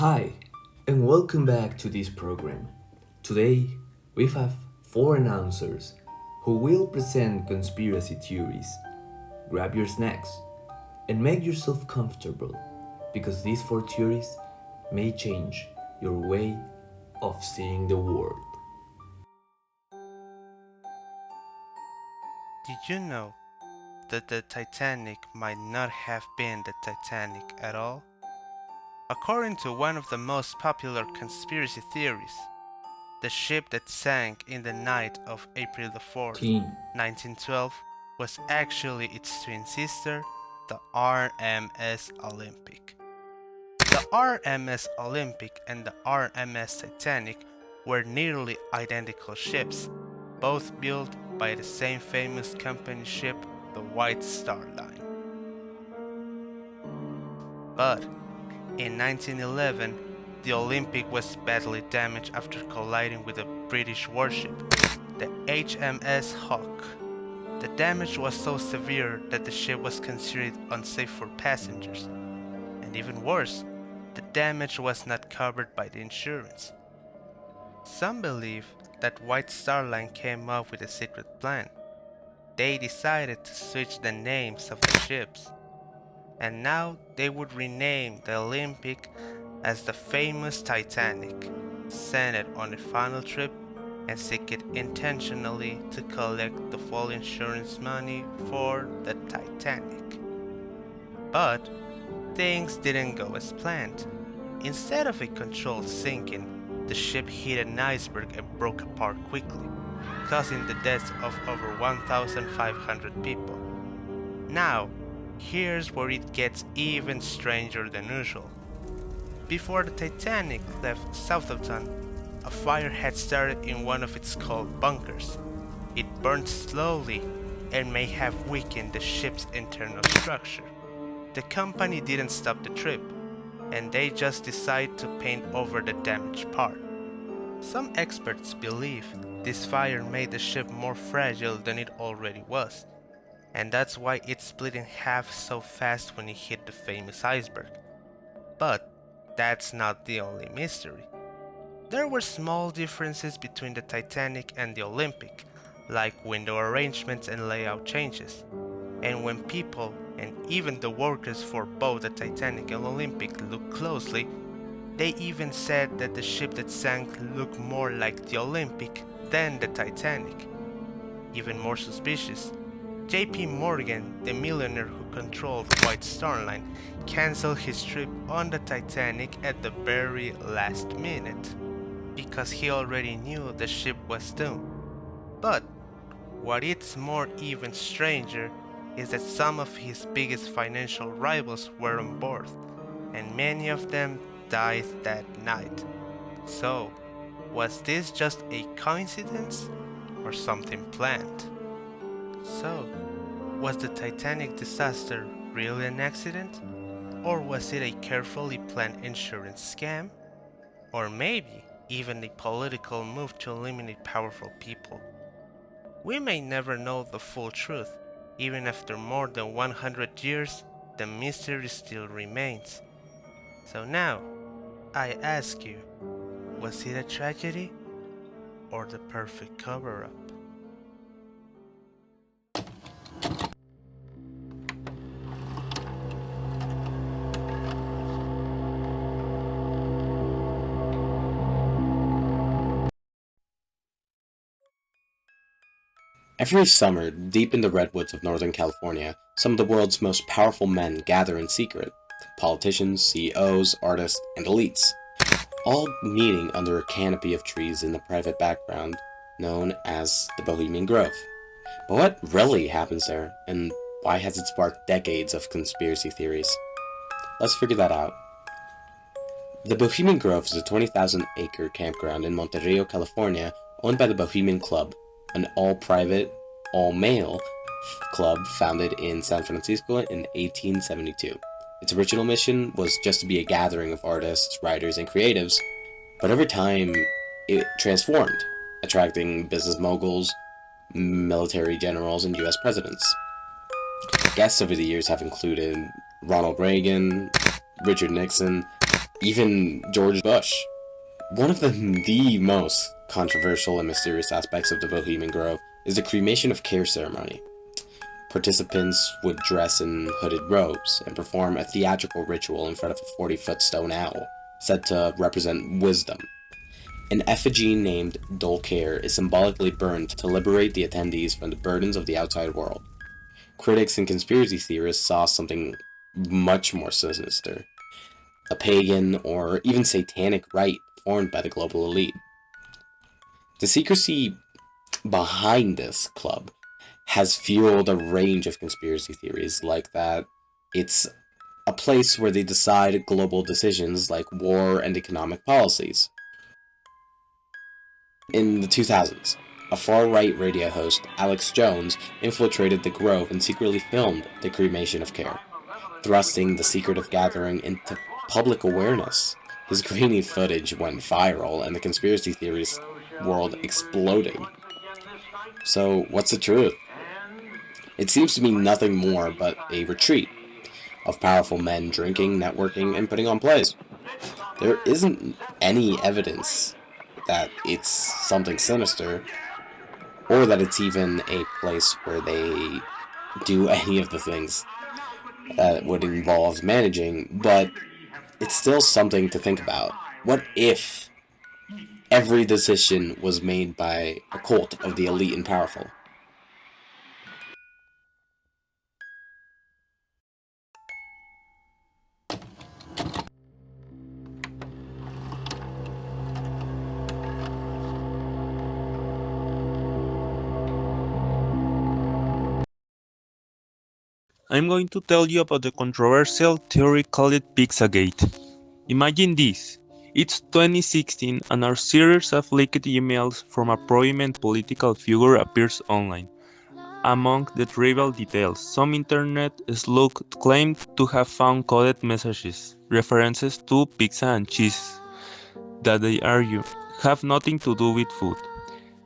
Hi, and welcome back to this program. Today, we have four announcers who will present conspiracy theories. Grab your snacks and make yourself comfortable because these four theories may change your way of seeing the world. Did you know that the Titanic might not have been the Titanic at all? According to one of the most popular conspiracy theories, the ship that sank in the night of April the 4th, Team, 1912, was actually its twin sister, the RMS Olympic. The RMS Olympic and the RMS Titanic were nearly identical ships, both built by the same famous company ship, the White Star Line. But in 1911, the Olympic was badly damaged after colliding with a British warship, the HMS Hawke. The damage was so severe that the ship was considered unsafe for passengers, and even worse, the damage was not covered by the insurance. Some believe that White Star Line came up with a secret plan. They decided to switch the names of the ships, and now they would rename the Olympic as the famous Titanic, send it on a final trip, and sink it intentionally to collect the full insurance money for the Titanic. But things didn't go as planned. Instead of a controlled sinking, the ship hit an iceberg and broke apart quickly, causing the deaths of over 1,500 people. Now, here's where it gets even stranger than usual. Before the Titanic left Southampton, a fire had started in one of its cold bunkers. It burned slowly and may have weakened the ship's internal structure. The company didn't stop the trip, and they just decided to paint over the damaged part. Some experts believe this fire made the ship more fragile than it already was, and that's why it split in half so fast when it hit the famous iceberg. But that's not the only mystery. There were small differences between the Titanic and the Olympic, like window arrangements and layout changes. And when people and even the workers for both the Titanic and Olympic looked closely, they even said that the ship that sank looked more like the Olympic than the Titanic. Even more suspicious, JP Morgan, the millionaire who controlled White Star Line, cancelled his trip on the Titanic at the very last minute because he already knew the ship was doomed. But what is more even stranger is that some of his biggest financial rivals were on board, and many of them died that night. So, was this just a coincidence or something planned? So, was the Titanic disaster really an accident? Or was it a carefully planned insurance scam? Or maybe even a political move to eliminate powerful people? We may never know the full truth. Even after more than 100 years, the mystery still remains. So now, I ask you, was it a tragedy or the perfect cover up? Every summer, deep in the redwoods of Northern California, some of the world's most powerful men gather in secret. Politicians, CEOs, artists, and elites, all meeting under a canopy of trees in the private background known as the Bohemian Grove. But what really happens there, and why has it sparked decades of conspiracy theories? Let's figure that out. The Bohemian Grove is a 20,000-acre campground in Monterey, California, owned by the Bohemian Club, an all-private, all-male club founded in San Francisco in 1872. Its original mission was just to be a gathering of artists, writers, and creatives, but over time, it transformed, attracting business moguls, military generals, and US presidents. Guests over the years have included Ronald Reagan, Richard Nixon, even George Bush. One of the most controversial and mysterious aspects of the Bohemian Grove is the cremation of care ceremony. Participants would dress in hooded robes and perform a theatrical ritual in front of a 40-foot stone owl, said to represent wisdom. An effigy named Dolcare is symbolically burned to liberate the attendees from the burdens of the outside world. Critics and conspiracy theorists saw something much more sinister, a pagan or even satanic rite formed by the global elite. The secrecy behind this club has fueled a range of conspiracy theories, like that it's a place where they decide global decisions like war and economic policies. In the 2000s, a far-right radio host, Alex Jones, infiltrated the Grove and secretly filmed the cremation of care, thrusting the secretive gathering into public awareness. His grainy footage went viral and the conspiracy theorist world exploded. So, what's the truth? It seems to be nothing more but a retreat of powerful men drinking, networking, and putting on plays. There isn't any evidence that it's something sinister, or that it's even a place where they do any of the things that would involve managing, but it's still something to think about. What if every decision was made by a cult of the elite and powerful? I'm going to tell you about the controversial theory called Pizzagate. Imagine this. It's 2016 and our series of leaked emails from a prominent political figure appears online. Among the trivial details, some internet sleuths claim to have found coded messages, references to pizza and cheese, that they argue have nothing to do with food.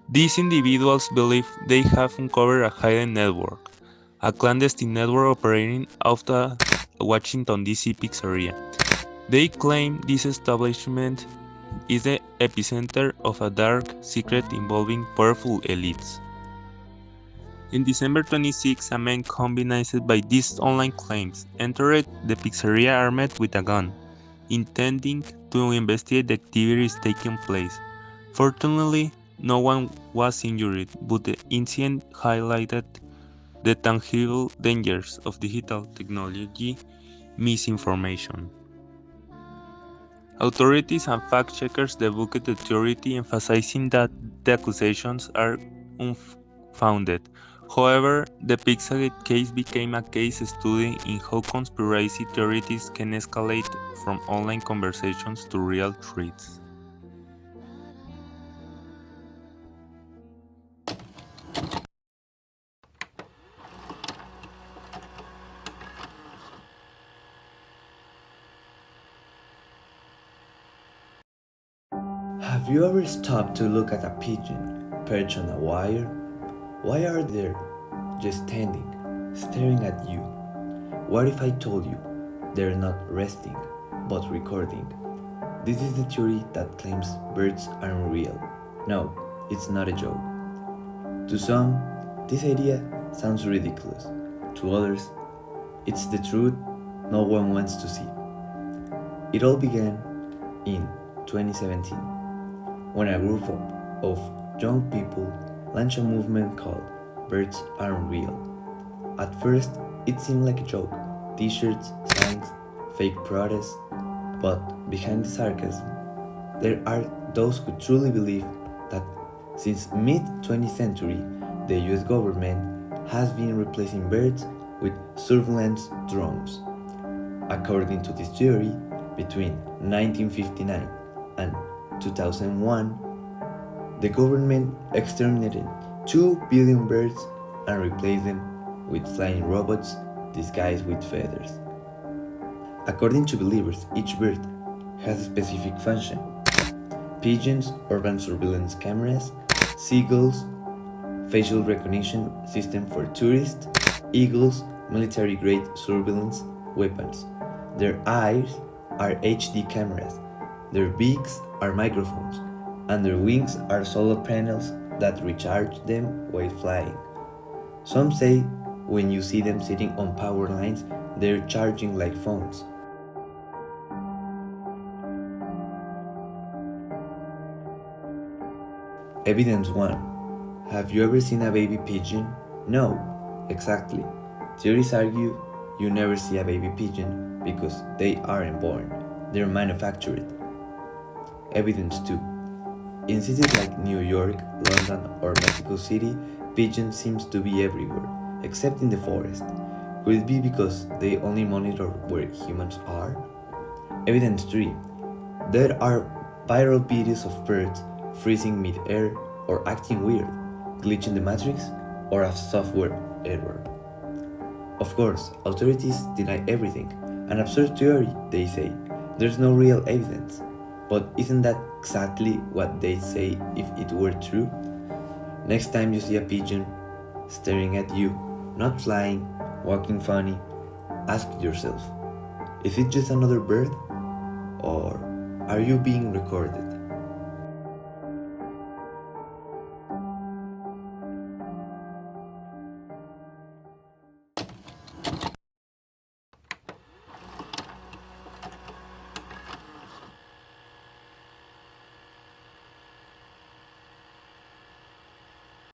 These individuals believe they have uncovered a hidden network, a clandestine network operating out of a Washington DC pizzeria. They claim this establishment is the epicenter of a dark secret involving powerful elites. In December 26, a man convinced by these online claims entered the pizzeria armed with a gun, intending to investigate the activities taking place. Fortunately, no one was injured, but the incident highlighted the tangible dangers of digital technology misinformation. Authorities and fact-checkers debunked the theory, emphasizing that the accusations are unfounded. However, the Pizzagate case became a case study in how conspiracy theories can escalate from online conversations to real threats. Have you ever stopped to look at a pigeon perched on a wire? Why are they just standing, staring at you? What if I told you they're not resting, but recording? This is the theory that claims birds aren't real. No, it's not a joke. To some, this idea sounds ridiculous. To others, it's the truth no one wants to see. It all began in 2017, when a group of young people launched a movement called Birds Aren't Real. At first, it seemed like a joke, t-shirts, signs, fake protests, but behind the sarcasm, there are those who truly believe that since mid-20th century, the US government has been replacing birds with surveillance drones. According to this theory, between 1959 and 2001, the government exterminated 2 billion birds and replaced them with flying robots disguised with feathers. According to believers, each bird has a specific function. Pigeons, urban surveillance cameras; seagulls, facial recognition system for tourists; eagles, military-grade surveillance weapons. Their eyes are HD cameras, their beaks are microphones, and their wings are solar panels that recharge them while flying. Some say when you see them sitting on power lines, they're charging like phones. Evidence 1. Have you ever seen a baby pigeon? No, exactly. Theories argue you never see a baby pigeon because they aren't born, they're manufactured. Evidence 2. In cities like New York, London, or Mexico City, pigeons seems to be everywhere, except in the forest. Could it be because they only monitor where humans are? Evidence 3. There are viral videos of birds freezing mid-air or acting weird, glitch in the matrix, or a software error. Of course, authorities deny everything. An absurd theory, they say. There's no real evidence. But isn't that exactly what they'd say if it were true? Next time you see a pigeon staring at you, not flying, walking funny, ask yourself, is it just another bird? Or are you being recorded?